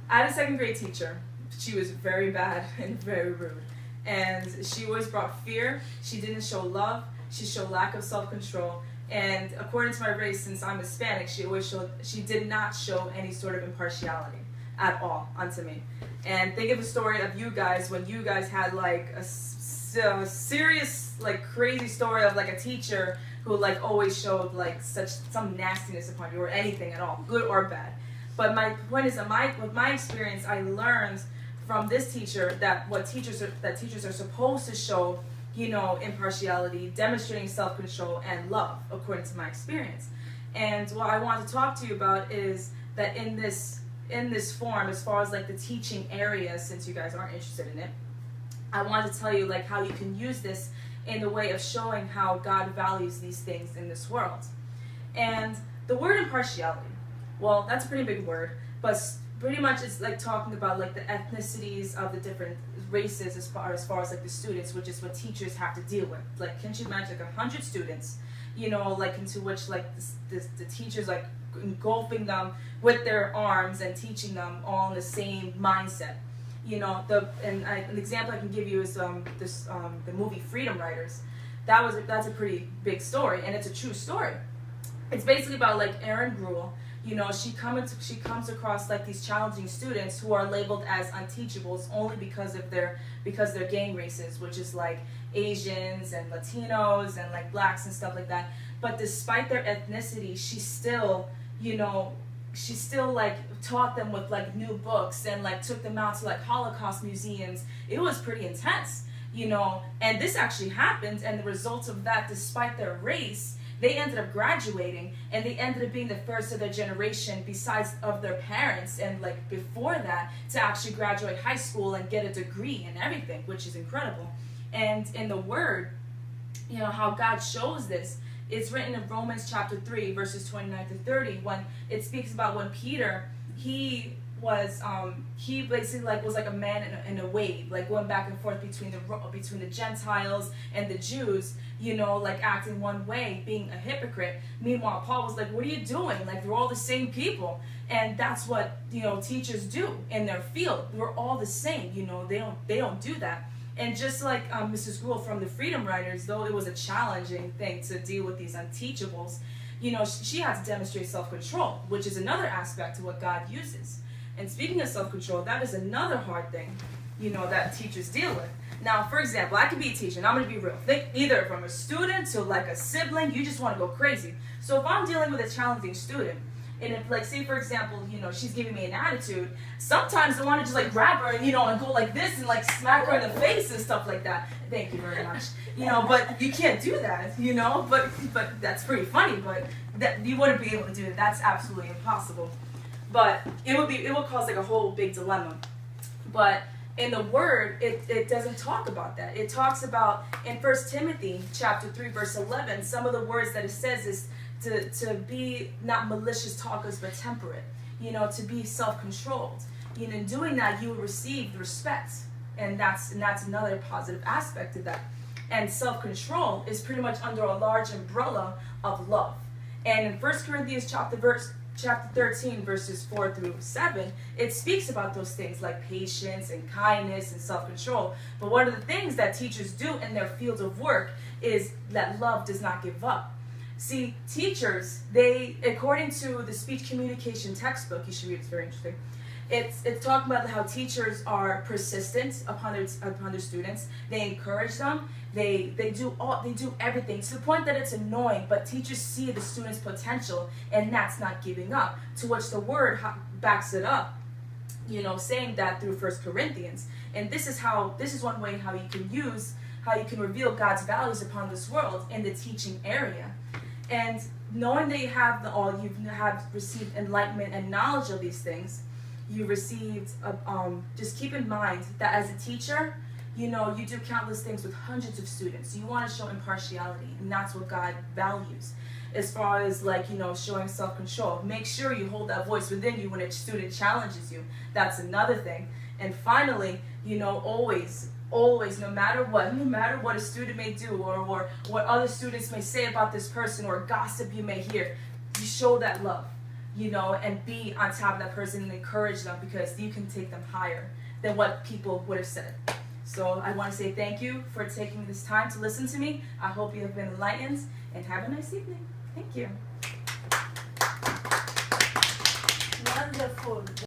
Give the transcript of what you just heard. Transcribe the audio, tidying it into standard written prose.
I had a second grade teacher. She was very bad and very rude. And she always brought fear. She didn't show love. She showed lack of self-control. And according to my race, since I'm Hispanic, she did not show any sort of impartiality at all onto me. And think of a story of you guys when you guys had like a serious, like crazy story of like a teacher who like always showed like some nastiness upon you or anything at all, good or bad. But my point is that with my experience, I learned from this teacher that teachers are supposed to show, you know, impartiality, demonstrating self-control and love, according to my experience. And what I want to talk to you about is that in this form, as far as like the teaching area, since you guys aren't interested in it, I want to tell you like how you can use this in the way of showing how God values these things in this world. And the word impartiality, well, that's a pretty big word, but pretty much it's like talking about like the ethnicities of the different races as far as like the students, which is what teachers have to deal with. Like, can't you imagine like 100 students, you know, like into which like the teachers like engulfing them with their arms and teaching them all in the same mindset. You know, an example I can give you is the movie Freedom Writers. That's a pretty big story, and it's a true story. It's basically about like Erin Gruel. You know, she comes across like these challenging students who are labeled as unteachables only because they're gang races, which is like Asians and Latinos and like blacks and stuff like that. But despite their ethnicity, she still like taught them with like new books and like took them out to like Holocaust museums. It was pretty intense, you know, and this actually happened, and the results of that, despite their race, they ended up graduating, and they ended up being the first of their generation, besides of their parents and like before that, to actually graduate high school and get a degree and everything, which is incredible. And in the Word, you know, how God shows this, it's written in Romans chapter 3, verses 29 to 30, when it speaks about when Peter, he basically like was like a man in a wave, like going back and forth between the Gentiles and the Jews, you know, like acting one way, being a hypocrite. Meanwhile, Paul was like, what are you doing? Like, we're all the same people. And that's what, you know, teachers do in their field. We're all the same, you know, they don't do that. And just like Mrs. Gruel from the Freedom Writers, though it was a challenging thing to deal with these unteachables, you know, she had to demonstrate self-control, which is another aspect of what God uses. And speaking of self-control, that is another hard thing, you know, that teachers deal with. Now, for example, I could be a teacher, and I'm going to be real. Think either from a student to like a sibling, you just want to go crazy. So if I'm dealing with a challenging student, and if, like, say, for example, you know, she's giving me an attitude, sometimes I want to just, like, grab her and, you know, and go like this and, like, smack her in the face and stuff like that. Thank you very much. You know, but you can't do that, you know, but that's pretty funny, but that you wouldn't be able to do it. That's absolutely impossible. But it would cause, like, a whole big dilemma. But in the Word, it doesn't talk about that. It talks about, in 1 Timothy chapter 3, verse 11, some of the words that it says is, to be not malicious talkers but temperate, you know, to be self-controlled. You know, in doing that, you will receive respect, and that's another positive aspect of that. And self-control is pretty much under a large umbrella of love. And in 1 Corinthians chapter 13, verses 4 through 7, it speaks about those things like patience and kindness and self-control. But one of the things that teachers do in their field of work is that love does not give up. See, teachers, according to the speech communication textbook, you should read it, it's very interesting. It's talking about how teachers are persistent upon their students. They encourage them. They do everything to the point that it's annoying. But teachers see the student's potential, and that's not giving up. To which the Word backs it up, you know, saying that through 1 Corinthians. And this is one way how you can reveal God's values upon this world in the teaching area. And knowing that you have received enlightenment and knowledge of these things, you received, just keep in mind that as a teacher, you know, you do countless things with hundreds of students. You want to show impartiality, and that's what God values. As far as, like, you know, showing self-control, make sure you hold that voice within you when a student challenges you. That's another thing. And finally, you know, always, no matter what a student may do, or what other students may say about this person, or gossip you may hear, you show that love. you know, and be on top of that person and encourage them, because you can take them higher than what people would have said. So I want to say thank you for taking this time to listen to me. I hope you have been enlightened, and have a nice evening. Thank you. Wonderful.